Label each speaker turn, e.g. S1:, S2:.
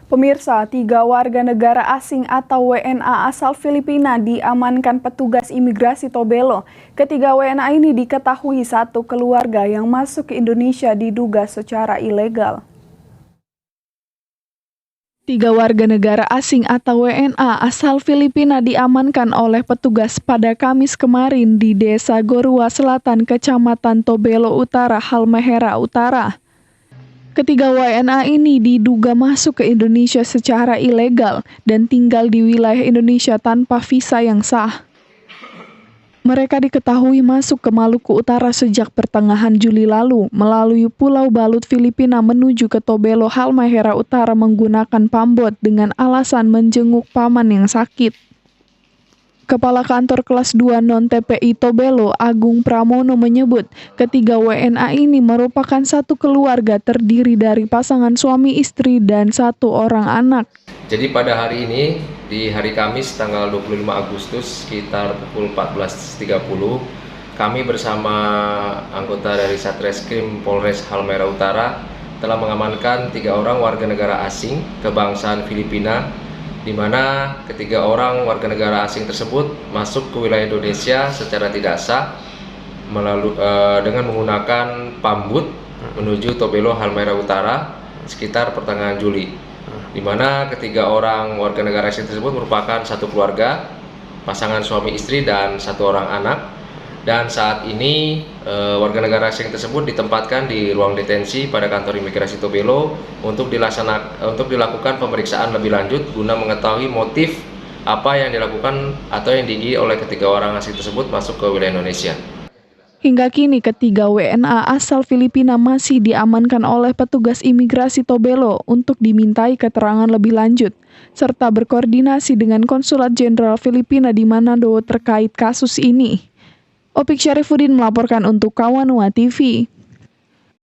S1: Pemirsa, 3 warga negara asing atau WNA asal Filipina diamankan petugas imigrasi Tobelo. Ketiga WNA ini diketahui satu keluarga yang masuk ke Indonesia diduga secara ilegal. 3 warga negara asing atau WNA asal Filipina diamankan oleh petugas pada Kamis kemarin di Desa Gorua Selatan, Kecamatan Tobelo Utara, Halmahera Utara. Ketiga WNA ini diduga masuk ke Indonesia secara ilegal dan tinggal di wilayah Indonesia tanpa visa yang sah. Mereka diketahui masuk ke Maluku Utara sejak pertengahan Juli lalu melalui Pulau Balut, Filipina menuju ke Tobelo, Halmahera Utara menggunakan pambot dengan alasan menjenguk paman yang sakit. Kepala Kantor Kelas 2 Non-TPI Tobelo, Agung Pramono menyebut, ketiga WNA ini merupakan satu keluarga terdiri dari pasangan suami istri dan 1 orang anak.
S2: Jadi pada hari ini, di hari Kamis tanggal 25 Agustus sekitar pukul 14.30, kami bersama anggota dari Satreskrim Polres Halmahera Utara telah mengamankan 3 orang warga negara asing kebangsaan Filipina, di mana ketiga orang warga negara asing tersebut masuk ke wilayah Indonesia secara tidak sah dengan menggunakan pambut menuju Tobelo, Halmahera Utara sekitar pertengahan Juli, di mana ketiga orang warga negara asing tersebut merupakan satu keluarga, pasangan suami istri dan 1 orang anak. Dan saat ini warga negara asing tersebut ditempatkan di ruang detensi pada kantor imigrasi Tobelo untuk dilakukan pemeriksaan lebih lanjut guna mengetahui motif apa yang dilakukan atau yang diingini oleh ketiga orang asing tersebut masuk ke wilayah Indonesia.
S1: Hingga kini ketiga WNA asal Filipina masih diamankan oleh petugas imigrasi Tobelo untuk dimintai keterangan lebih lanjut, serta berkoordinasi dengan Konsulat Jenderal Filipina di Manado terkait kasus ini. Opik Syarifuddin melaporkan untuk Kawanua TV.